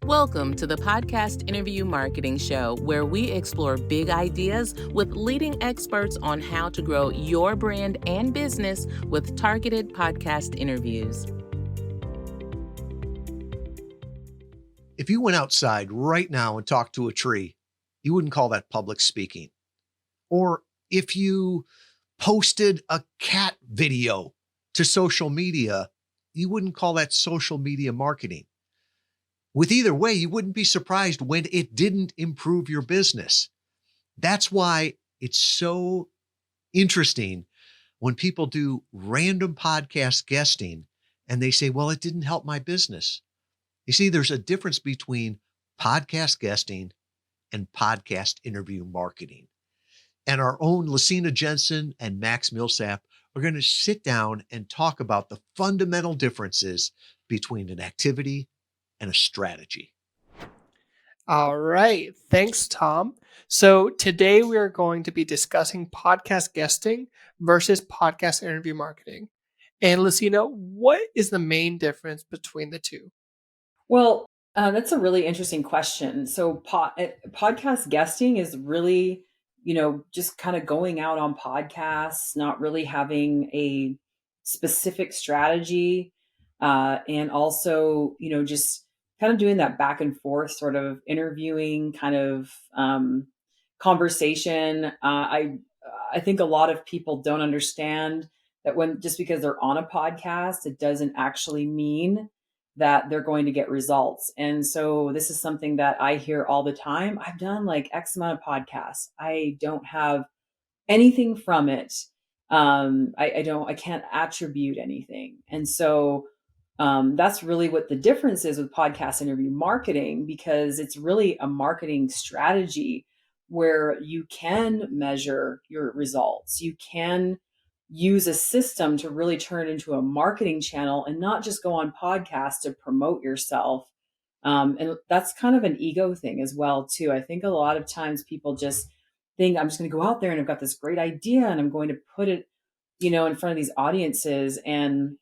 Welcome to the Podcast Interview Marketing Show, where we explore big ideas with leading experts on how to grow your brand and business with targeted podcast interviews. If you went outside right now and talked to a tree, you wouldn't call that public speaking. Or if you posted a cat video to social media, you wouldn't call that social media marketing. With either way, you wouldn't be surprised when it didn't improve your business. That's why it's so interesting when people do random podcast guesting and they say, well, it didn't help my business. You see, there's a difference between podcast guesting and podcast interview marketing. And our own Lasina Jensen and Max Millsaps are going to sit down and talk about the fundamental differences between an activity and a strategy. All right. Thanks, Tom. So today we are going to be discussing podcast guesting versus podcast interview marketing. And Lasina, what is the main difference between the two? Well, that's a really interesting question. So podcast guesting is really, just kind of going out on podcasts, not really having a specific strategy, and also, just kind of doing that back and forth sort of interviewing kind of conversation. I think a lot of people don't understand that just because they're on a podcast, it doesn't actually mean that they're going to get results. And so this is something that I hear all the time. I've done like X amount of podcasts. I don't have anything from it. I can't attribute anything. And so that's really what the difference is with podcast interview marketing, because it's really a marketing strategy where you can measure your results. You can use a system to really turn it into a marketing channel and not just go on podcasts to promote yourself. And that's kind of an ego thing as well, too. I think a lot of times people just think, I'm just going to go out there and I've got this great idea and I'm going to put it, in front of these audiences. And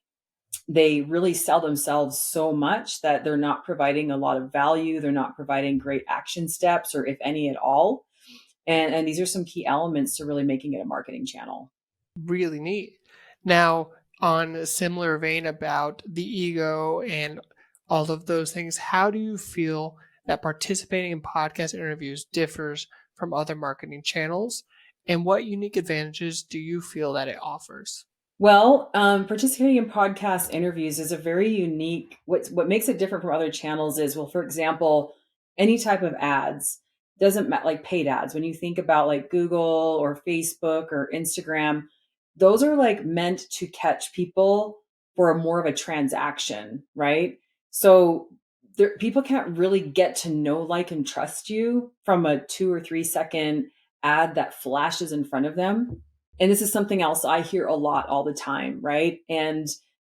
they really sell themselves so much that they're not providing a lot of value. They're not providing great action steps, or if any at all. And these are some key elements to really making it a marketing channel. Really neat. Now, on a similar vein about the ego and all of those things, how do you feel that participating in podcast interviews differs from other marketing channels? And what unique advantages do you feel that it offers? Well, participating in podcast interviews is a very unique, what makes it different from other channels is, well, for example, any type of ads doesn't matter, like paid ads. When you think about like Google or Facebook or Instagram, those are like meant to catch people for a more of a transaction, right? So people can't really get to know, like, and trust you from a 2 or 3 second ad that flashes in front of them. And this is something else I hear a lot all the time, right? And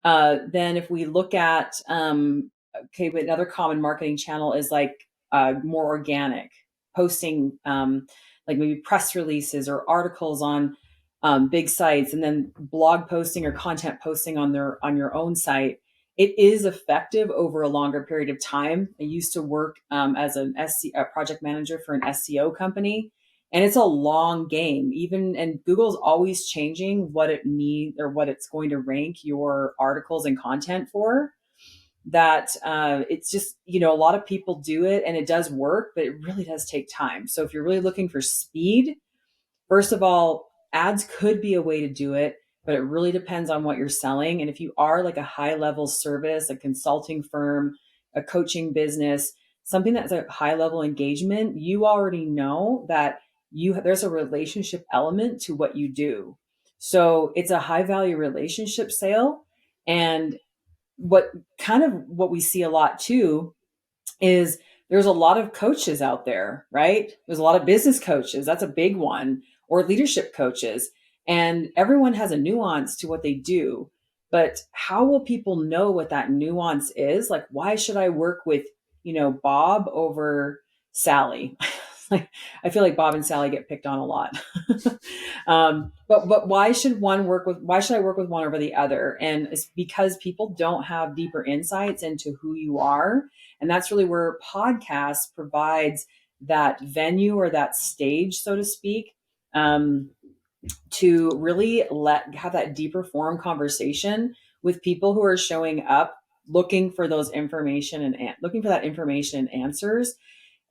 then if we look at, but another common marketing channel is like more organic, posting like maybe press releases or articles on big sites, and then blog posting or content posting on your own site. It is effective over a longer period of time. I used to work as a project manager for an SEO company. And it's a long game, and Google's always changing what it needs or what it's going to rank your articles and content for. That it's just, a lot of people do it and it does work, but it really does take time. So if you're really looking for speed, first of all, ads could be a way to do it, but it really depends on what you're selling. And if you are like a high level service, a consulting firm, a coaching business, something that's a high level engagement, you already know that there's a relationship element to what you do. So it's a high value relationship sale. And what we see a lot too is there's a lot of coaches out there, right? There's a lot of business coaches. That's a big one, or leadership coaches. And everyone has a nuance to what they do. But how will people know what that nuance is? Like, why should I work with, Bob over Sally? like, I feel like Bob and Sally get picked on a lot. But why should I work with one over the other? And it's because people don't have deeper insights into who you are. And that's really where podcasts provides that venue or that stage, so to speak, to really have that deeper form conversation with people who are showing up looking for those information and looking for that information and answers.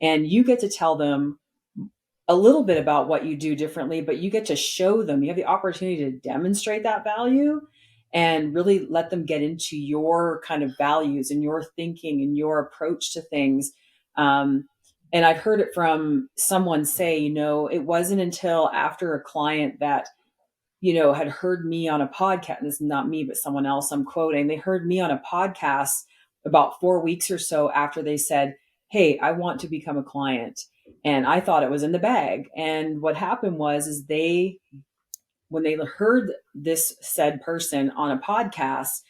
And you get to tell them a little bit about what you do differently, but you get to show them, you have the opportunity to demonstrate that value and really let them get into your kind of values and your thinking and your approach to things. And I've heard it from someone say, it wasn't until after a client that, had heard me on a podcast, and this is not me, but someone else I'm quoting, they heard me on a podcast about 4 weeks or so after they said, hey, I want to become a client. And I thought it was in the bag. And what happened is when they heard this said person on a podcast,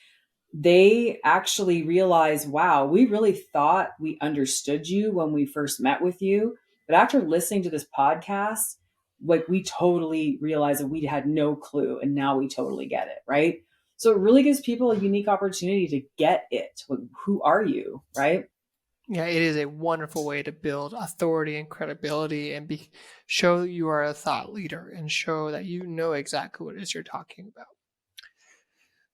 they actually realized, wow, we really thought we understood you when we first met with you. But after listening to this podcast, like, we totally realized that we had no clue, and now we totally get it, right? So it really gives people a unique opportunity to get it. Who are you, right? Yeah, it is a wonderful way to build authority and credibility and show you are a thought leader and show that you know exactly what it is you're talking about.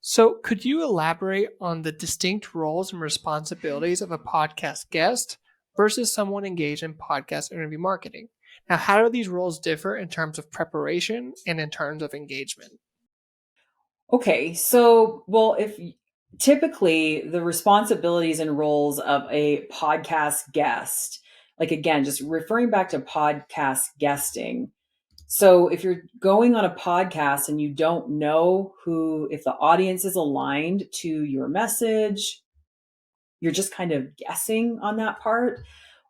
So could you elaborate on the distinct roles and responsibilities of a podcast guest versus someone engaged in podcast interview marketing? Now, how do these roles differ in terms of preparation and in terms of engagement? Okay, so, if typically the responsibilities and roles of a podcast guest, like, again, just referring back to podcast guesting. So if you're going on a podcast and you don't know if the audience is aligned to your message, you're just kind of guessing on that part.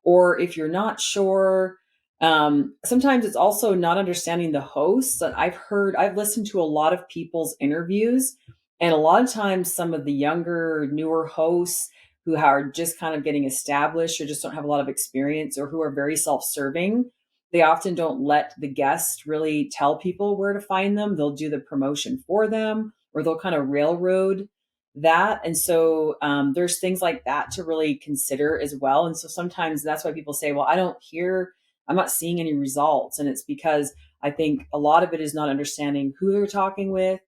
Or if you're not sure, sometimes it's also not understanding the hosts. I've listened to a lot of people's interviews, and a lot of times some of the younger, newer hosts who are just kind of getting established or just don't have a lot of experience or who are very self-serving, they often don't let the guest really tell people where to find them. They'll do the promotion for them, or they'll kind of railroad that. And so there's things like that to really consider as well. And so sometimes that's why people say, well, I'm not seeing any results. And it's because I think a lot of it is not understanding who they're talking with.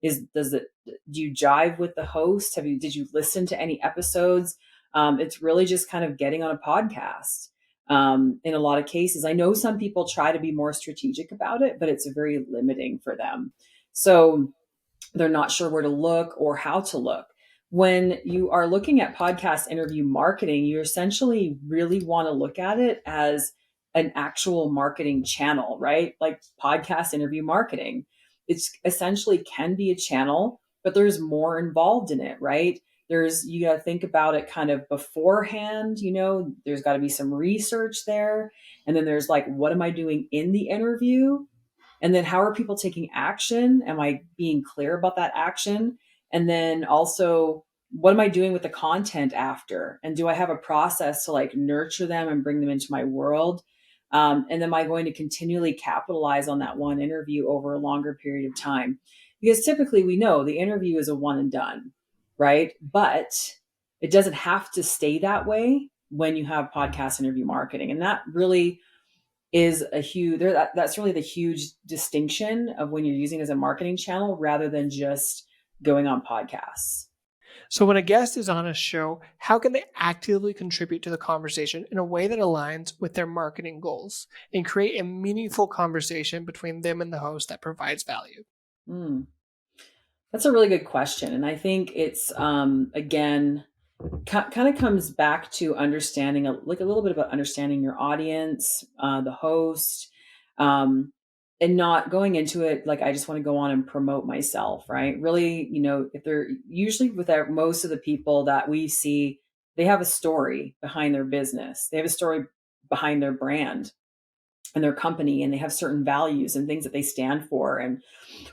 Do you jive with the host? Did you listen to any episodes? It's really just kind of getting on a podcast. In a lot of cases, I know some people try to be more strategic about it, but it's very limiting for them. So they're not sure where to look or how to look. When you are looking at podcast interview marketing, you essentially really want to look at it as an actual marketing channel, right? Like podcast interview marketing. It's essentially can be a channel, but there's more involved in it, right? You got to think about it kind of beforehand, there's got to be some research there. And then there's like, what am I doing in the interview? And then how are people taking action? Am I being clear about that action? And then also, what am I doing with the content after? And do I have a process to like nurture them and bring them into my world? And then am I going to continually capitalize on that one interview over a longer period of time? Because typically we know the interview is a one and done, right? But it doesn't have to stay that way when you have podcast interview marketing. And that really is that's really the huge distinction of when you're using it as a marketing channel rather than just going on podcasts. So when a guest is on a show, how can they actively contribute to the conversation in a way that aligns with their marketing goals and create a meaningful conversation between them and the host that provides value? That's a really good question. And I think it's, again, kind of comes back to understanding a little bit about understanding your audience, the host, and not going into it like I just want to go on and promote myself, right? Really, if they're usually most of the people that we see, they have a story behind their business. They have a story behind their brand and their company, and they have certain values and things that they stand for and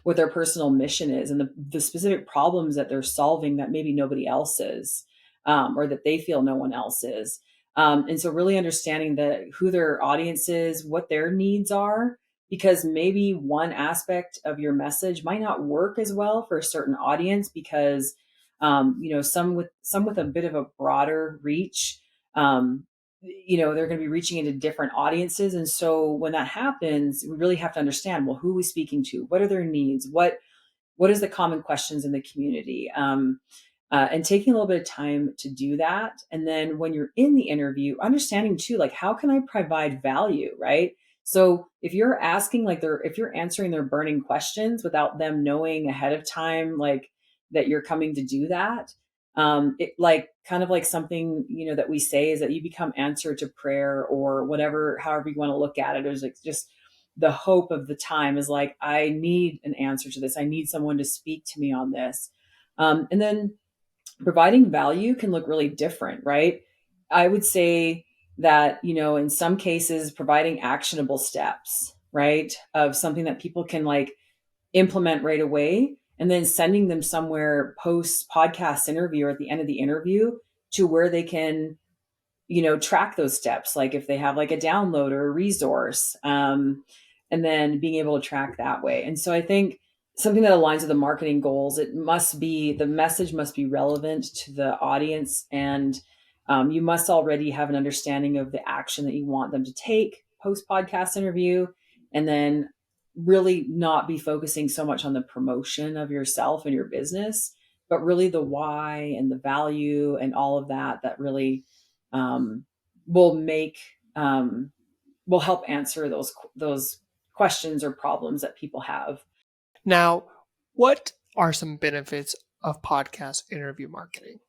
what their personal mission is and the specific problems that they're solving that maybe nobody else is. Or that they feel no one else is. And so really understanding who their audience is, what their needs are, because maybe one aspect of your message might not work as well for a certain audience because, some with a bit of a broader reach, they're going to be reaching into different audiences. And so when that happens, we really have to understand, well, who are we speaking to? What are their needs? What is the common questions in the community? And taking a little bit of time to do that. And then when you're in the interview, understanding too, like, how can I provide value, right? So if you're asking, if you're answering their burning questions without them knowing ahead of time, like that you're coming to do that, it like kind of like something, that we say is that you become answer to prayer or whatever, however you want to look at it. There's like just the hope of the time is like, I need an answer to this. I need someone to speak to me on this. And then providing value can look really different, right? I would say that, in some cases, providing actionable steps, right, of something that people can like implement right away, and then sending them somewhere post podcast interview or at the end of the interview to where they can, track those steps. Like if they have like a download or a resource, and then being able to track that way. And so I think something that aligns with the marketing goals, the message must be relevant to the audience. And you must already have an understanding of the action that you want them to take post podcast interview. And then really not be focusing so much on the promotion of yourself and your business, but really the why and the value and all of that really will make will help answer those questions or problems that people have. Now, what are some benefits of podcast interview marketing?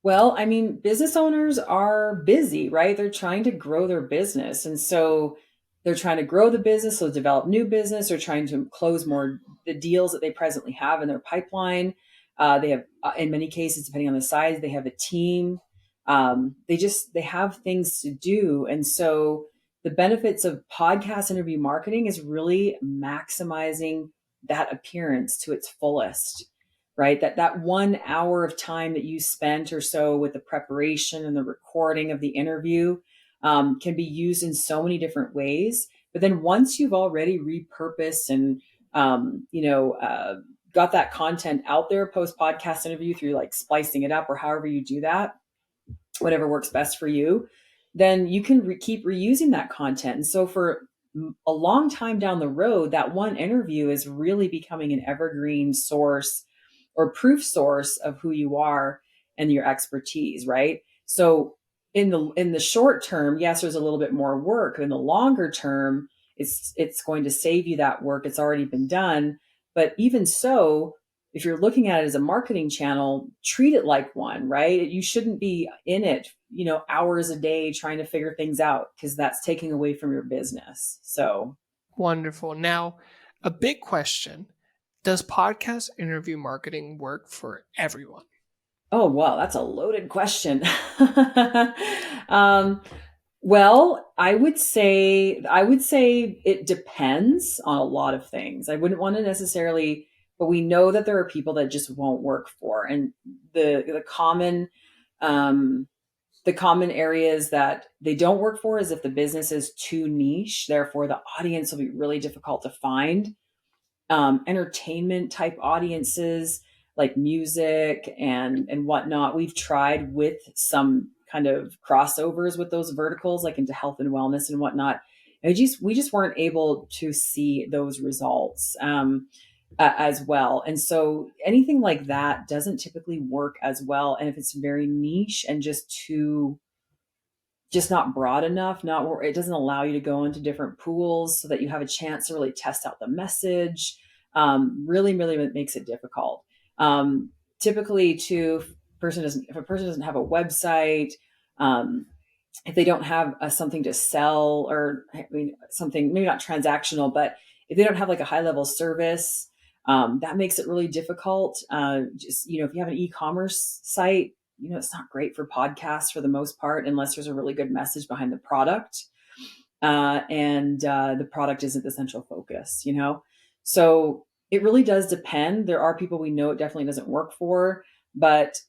Well, I mean, business owners are busy, right? They're trying to grow their business. And so they're trying to grow the business, so develop new business, or trying to close more the deals that they presently have in their pipeline. They have, in many cases, depending on the size, they have a team. They have things to do. And so the benefits of podcast interview marketing is really maximizing that appearance to its fullest, right? That 1 hour of time that you spent or so with the preparation and the recording of the interview can be used in so many different ways. But then once you've already repurposed and, got that content out there post podcast interview through like splicing it up or however you do that, whatever works best for you, then you can keep reusing that content. And so for a long time down the road, that one interview is really becoming an evergreen source or proof source of who you are and your expertise, right? So in the short term, yes, there's a little bit more work. In the longer term, it's going to save you that work. It's already been done. But even so, if you're looking at it as a marketing channel, treat it like one, right? You shouldn't be in it, hours a day trying to figure things out, because that's taking away from your business. So wonderful. Now, a big question: does podcast interview marketing work for everyone? Oh, wow, that's a loaded question. Well, I would say it depends on a lot of things. I wouldn't want to necessarily, but we know that there are people that just won't work for, and the common areas that they don't work for is if the business is too niche. Therefore, the audience will be really difficult to find. Entertainment type audiences like music and whatnot. We've tried with some kind of crossovers with those verticals, like into health and wellness and whatnot. And we just weren't able to see those results as well. And so anything like that doesn't typically work as well. And if it's very niche and just not broad enough, it doesn't allow you to go into different pools so that you have a chance to really test out the message. Really, really makes it difficult. Typically, if a person doesn't have a website, if they don't have something to sell, or something maybe not transactional, but if they don't have like a high level service, that makes it really difficult. If you have an e-commerce site, it's not great for podcasts for the most part, unless there's a really good message behind the product. And the product isn't the central focus, So it really does depend. There are people we know it definitely doesn't work for, but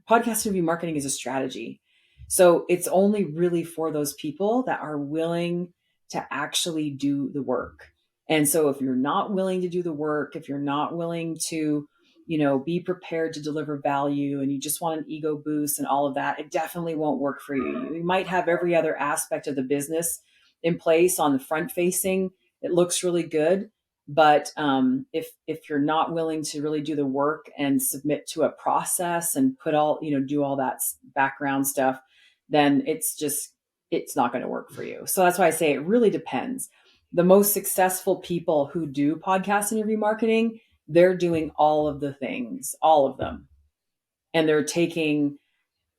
podcast interview marketing is a strategy. So it's only really for those people that are willing to actually do the work. And so if you're not willing to do the work, if you're not willing to, be prepared to deliver value and you just want an ego boost and all of that, it definitely won't work for you. You might have every other aspect of the business in place on the front facing. It looks really good. But if you're not willing to really do the work and submit to a process and do all that background stuff, then it's not going to work for you. So that's why I say it really depends. The most successful people who do podcast interview marketing, they're doing all of the things, all of them. And they're taking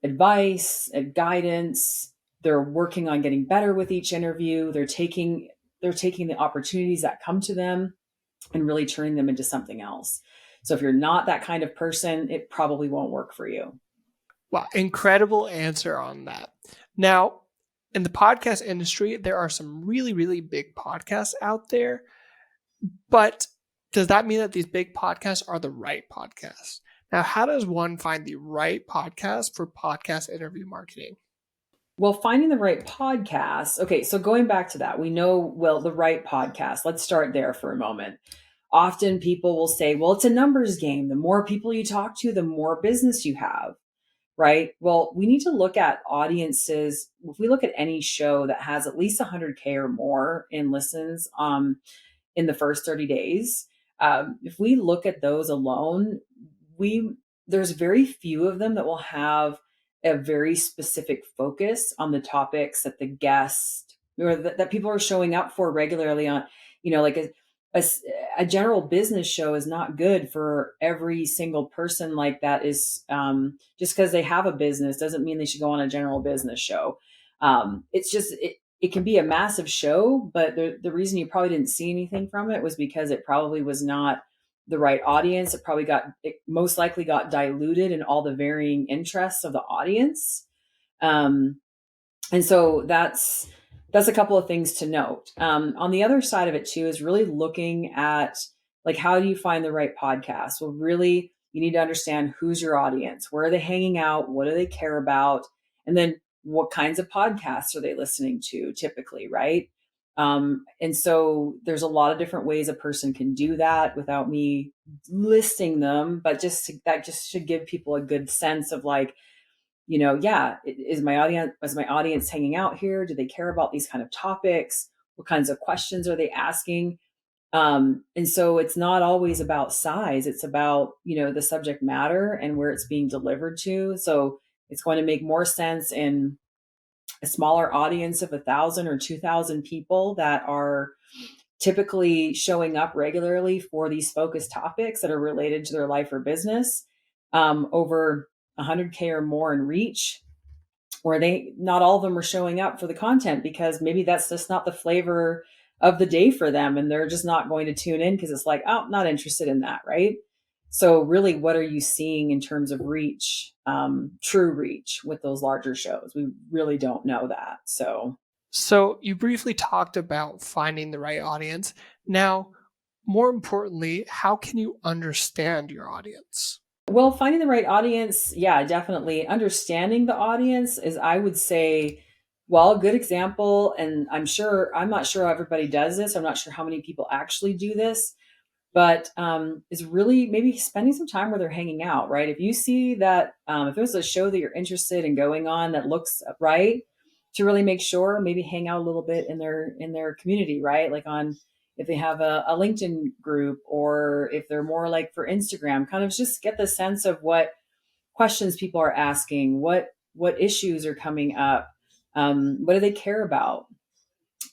advice and guidance. They're working on getting better with each interview. They're taking the opportunities that come to them and really turning them into something else. So if you're not that kind of person, it probably won't work for you. Wow, incredible answer on that. Now, in the podcast industry, there are some really, really big podcasts out there. But does that mean that these big podcasts are the right podcasts? Now, how does one find the right podcast for podcast interview marketing? Well, finding the right podcast. Okay, so going back to that, we know, the right podcast. Let's start there for a moment. Often people will say, well, it's a numbers game. The more people you talk to, the more business you have, right? Well, we need to look at audiences. If we look at any show that has at least 100K or more in listens in the first 30 days, if we look at those alone, there's very few of them that will have a very specific focus on the topics that the guest or that people are showing up for regularly on, like a general business show is not good for every single person. Like that is just because they have a business doesn't mean they should go on a general business show. It's just, it can be a massive show, but the reason you probably didn't see anything from it was because it probably was not the right audience. It most likely got diluted in all the varying interests of the audience. And so that's a couple of things to note. On the other side of it too, is really looking at like, how do you find the right podcast? Well, really, you need to understand who's your audience, where are they hanging out? What do they care about? And then what kinds of podcasts are they listening to typically, right? And so there's a lot of different ways a person can do that without me listing them, but that just should give people a good sense of like, is my audience hanging out here? Do they care about these kind of topics? What kinds of questions are they asking? And so it's not always about size. It's about, the subject matter and where it's being delivered to. So it's going to make more sense in a smaller audience of 1,000 or 2,000 people that are typically showing up regularly for these focused topics that are related to their life or business, over 100K or more in reach, where not all of them are showing up for the content because maybe that's just not the flavor of the day for them. And they're just not going to tune in because it's like, oh, not interested in that. Right. So really, what are you seeing in terms of reach, true reach with those larger shows? We really don't know that. So you briefly talked about finding the right audience. Now, more importantly, how can you understand your audience? Well, finding the right audience, yeah, definitely. Understanding the audience is, I would say, a good example. And I'm not sure everybody does this. I'm not sure how many people actually do this, but is really maybe spending some time where they're hanging out, right? If you see that, if there's a show that you're interested in going on that looks right, to really make sure, maybe hang out a little bit in their community, right? Like if they have a LinkedIn group, or if they're more like for Instagram, kind of just get the sense of what questions people are asking, what issues are coming up, what do they care about?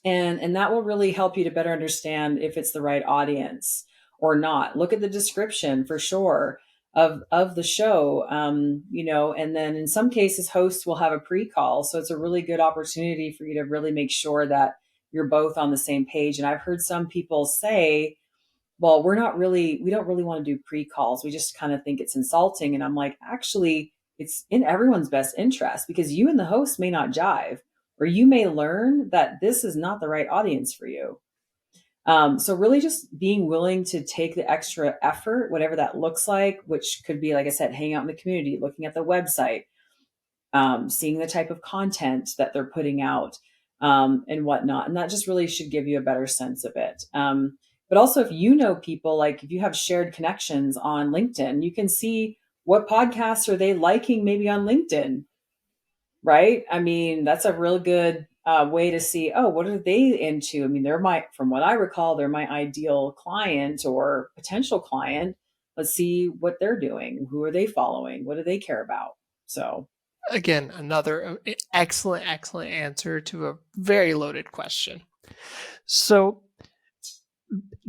And that will really help you to better understand if it's the right audience or not. Look at the description for sure of the show, and then in some cases hosts will have a pre-call. So it's a really good opportunity for you to really make sure that you're both on the same page. And I've heard some people say, well, we don't really want to do pre-calls. We just kind of think it's insulting. And I'm like, actually, it's in everyone's best interest, because you and the host may not jive, or you may learn that this is not the right audience for you. So really just being willing to take the extra effort, whatever that looks like, which could be, like I said, hanging out in the community, looking at the website, seeing the type of content that they're putting out, and whatnot. And that just really should give you a better sense of it. But also, if you know people, like if you have shared connections on LinkedIn, you can see what podcasts are they liking maybe on LinkedIn, right? I mean, that's a real good way to see, oh, what are they into? I mean, from what I recall, they're my ideal client or potential client. Let's see what they're doing. Who are they following? What do they care about? So, Again, another excellent answer to a very loaded question. So,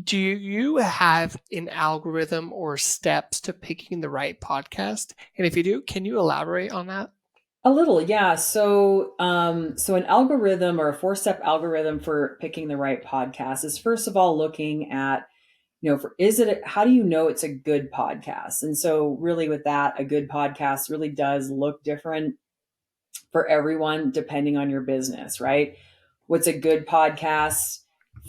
do you have an algorithm or steps to picking the right podcast? And if you do, can you elaborate on that? a little, yeah. So, so an algorithm or a 4-step algorithm for picking the right podcast is first of all looking at, how do you know it's a good podcast? And so really with that, a good podcast really does look different for everyone depending on your business, right? What's a good podcast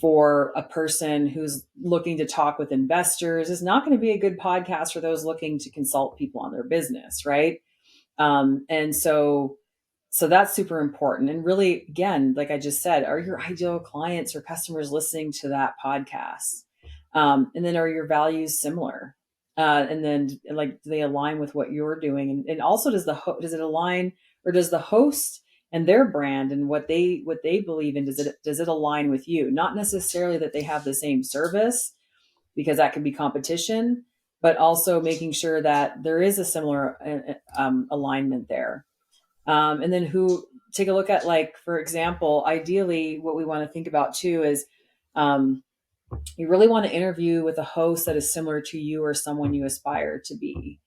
for a person who's looking to talk with investors is not going to be a good podcast for those looking to consult people on their business, right? And so that's super important. And really, again, like I just said, are your ideal clients or customers listening to that podcast? And then are your values similar? And then like, do they align with what you're doing? And also does it align, or does the host and their brand and what they believe in, does it align with you? Not necessarily that they have the same service, because that can be competition, but also making sure that there is a similar alignment there. And then take a look at, like, for example, ideally what we want to think about too is you really want to interview with a host that is similar to you or someone you aspire to be.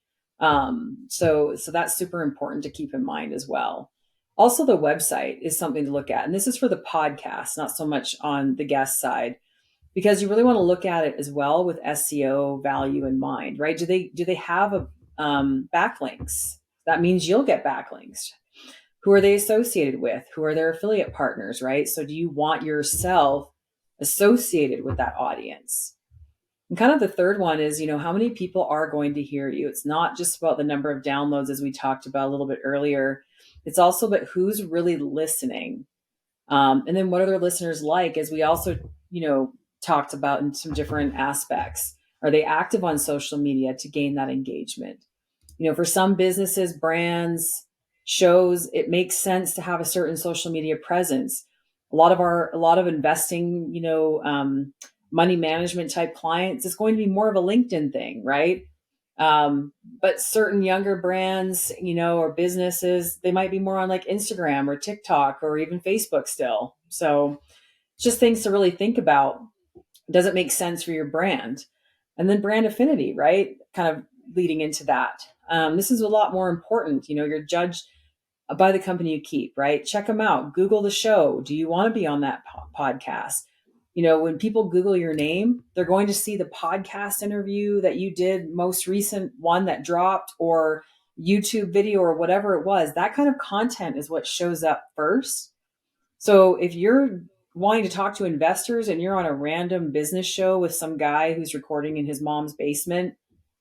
So that's super important to keep in mind as well. Also, the website is something to look at. And this is for the podcast, not so much on the guest side, because you really want to look at it as well with SEO value in mind, right? Do they have backlinks? That means you'll get backlinks. Who are they associated with? Who are their affiliate partners, right? So do you want yourself associated with that audience? And kind of the third one is, how many people are going to hear you? It's not just about the number of downloads, as we talked about a little bit earlier. It's also about who's really listening. And then what are their listeners like, as we also, talked about in some different aspects. Are they active on social media to gain that engagement? For some businesses, brands, shows, it makes sense to have a certain social media presence. A lot of investing, money management type clients, it's going to be more of a LinkedIn thing, right? But certain younger brands, or businesses, they might be more on like Instagram or TikTok or even Facebook still. So just things to really think about. Does it make sense for your brand? And then brand affinity, right? Kind of leading into that. This is a lot more important. You're judged by the company you keep, right? Check them out. Google the show. Do you want to be on that podcast? When people Google your name, they're going to see the podcast interview that you did, most recent one that dropped, or YouTube video, or whatever it was. That kind of content is what shows up first. So if you're wanting to talk to investors and you're on a random business show with some guy who's recording in his mom's basement,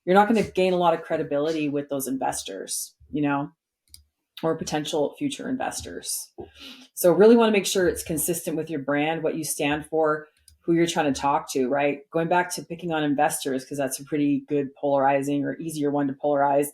you're not going to gain a lot of credibility with those investors, or potential future investors. So really want to make sure it's consistent with your brand, what you stand for, who you're trying to talk to, right? Going back to picking on investors, because that's a pretty good polarizing or easier one to polarize.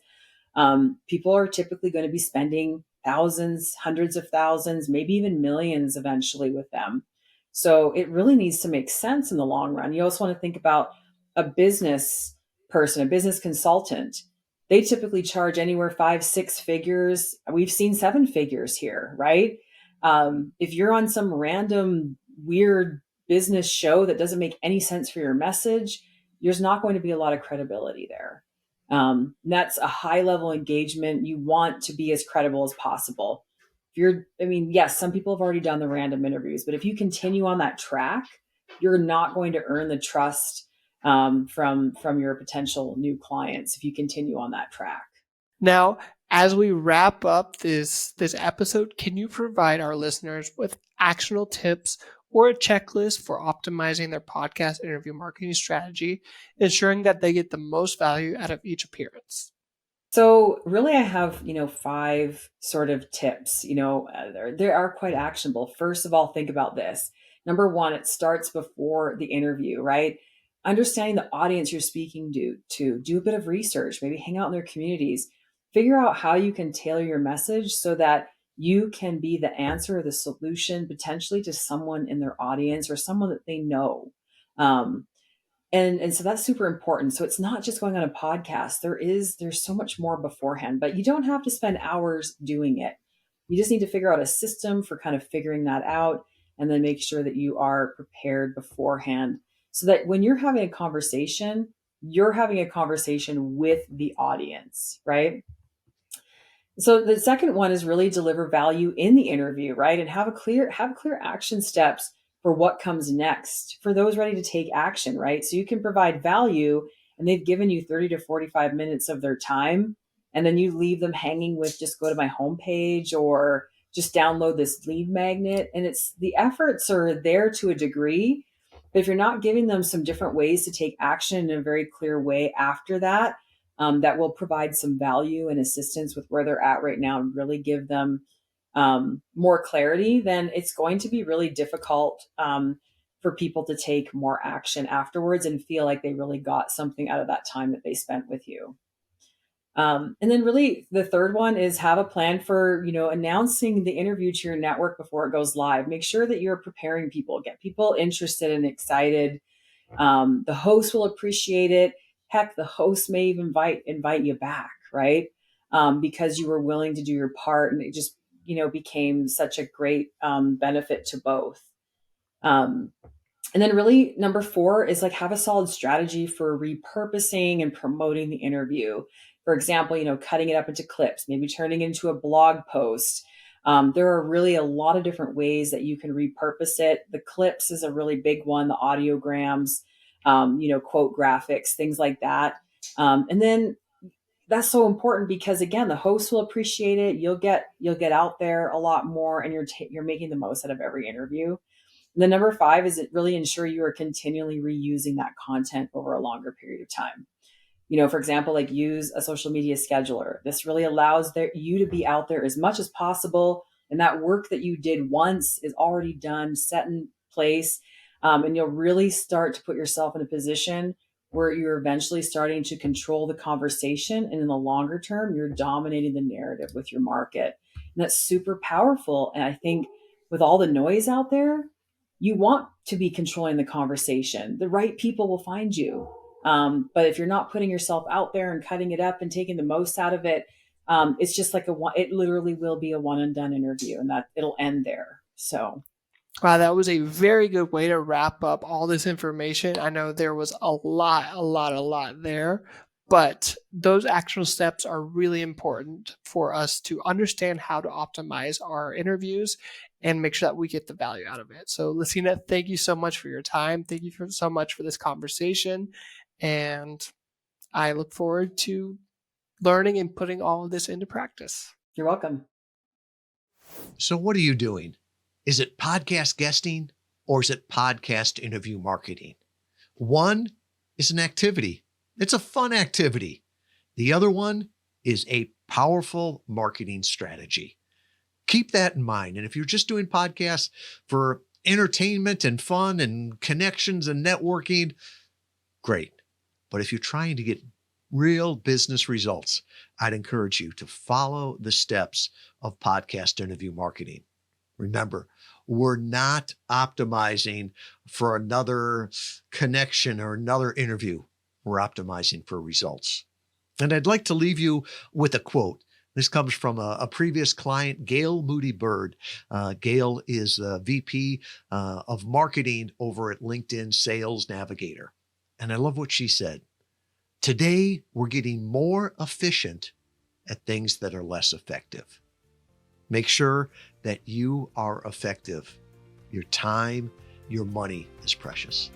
People are typically going to be spending thousands, hundreds of thousands, maybe even millions eventually with them. So it really needs to make sense in the long run. You also want to think about a business person, a business consultant. They typically charge anywhere 5-6 figures. We've seen 7 figures here, right? If you're on some random weird business show that doesn't make any sense for your message, there's not going to be a lot of credibility there. That's a high level engagement. You want to be as credible as possible. Yes, some people have already done the random interviews, but if you continue on that track, you're not going to earn the trust from your potential new clients if you continue on that track. Now, as we wrap up this episode, can you provide our listeners with actionable tips or a checklist for optimizing their podcast interview marketing strategy, ensuring that they get the most value out of each appearance? So really I have, 5 sort of tips, they are quite actionable. First of all, think about this. Number 1, it starts before the interview, right? Understanding the audience you're speaking to do a bit of research, maybe hang out in their communities, figure out how you can tailor your message so that you can be the answer or the solution potentially to someone in their audience or someone that they know. Um, and so that's super important. So it's not just going on a podcast. There's so much more beforehand, but you don't have to spend hours doing it. You just need to figure out a system for kind of figuring that out and then make sure that you are prepared beforehand so that when you're having a conversation with the audience, right? So the second one is really deliver value in the interview, right? And have clear action steps for what comes next for those ready to take action, right? So you can provide value and they've given you 30 to 45 minutes of their time. And then you leave them hanging with just go to my homepage or just download this lead magnet. And it's the efforts are there to a degree. But if you're not giving them some different ways to take action in a very clear way after that, that will provide some value and assistance with where they're at right now and really give them more clarity, then it's going to be really difficult for people to take more action afterwards and feel like they really got something out of that time that they spent with you. And then really the third one is have a plan for, announcing the interview to your network before it goes live. Make sure that you're preparing people, get people interested and excited. The host will appreciate it. Heck, the host may even invite you back, right? Because you were willing to do your part, and it just became such a great benefit to both. And then really number 4 is like have a solid strategy for repurposing and promoting the interview. For example, cutting it up into clips, maybe turning it into a blog post. There are really a lot of different ways that you can repurpose it. The clips is a really big one, the audiograms, quote graphics, things like that. And then that's so important because again, the host will appreciate it. You'll get out there a lot more, and you're making the most out of every interview. And then number 5 is it really ensure you are continually reusing that content over a longer period of time. For example, like use a social media scheduler. This really allows you to be out there as much as possible. And that work that you did once is already done, set in place. And you'll really start to put yourself in a position where you're eventually starting to control the conversation. And in the longer term, you're dominating the narrative with your market. And that's super powerful. And I think with all the noise out there, you want to be controlling the conversation. The right people will find you. But if you're not putting yourself out there and cutting it up and taking the most out of it, it's just like it literally will be a one and done interview, and that it'll end there. So. Wow, that was a very good way to wrap up all this information. I know there was a lot there, but those actual steps are really important for us to understand how to optimize our interviews and make sure that we get the value out of it. So, Lasina, thank you so much for your time. Thank you so much for this conversation. And I look forward to learning and putting all of this into practice. You're welcome. So what are you doing? Is it podcast guesting or is it podcast interview marketing? One is an activity. It's a fun activity. The other one is a powerful marketing strategy. Keep that in mind. And if you're just doing podcasts for entertainment and fun and connections and networking, great. But if you're trying to get real business results, I'd encourage you to follow the steps of podcast interview marketing. Remember, we're not optimizing for another connection or another interview. We're optimizing for results. And I'd like to leave you with a quote. This comes from a previous client, Gail Moody Bird. Gail is the VP of marketing over at LinkedIn Sales Navigator. And I love what she said. Today, we're getting more efficient at things that are less effective. Make sure that you are effective. Your time, your money is precious.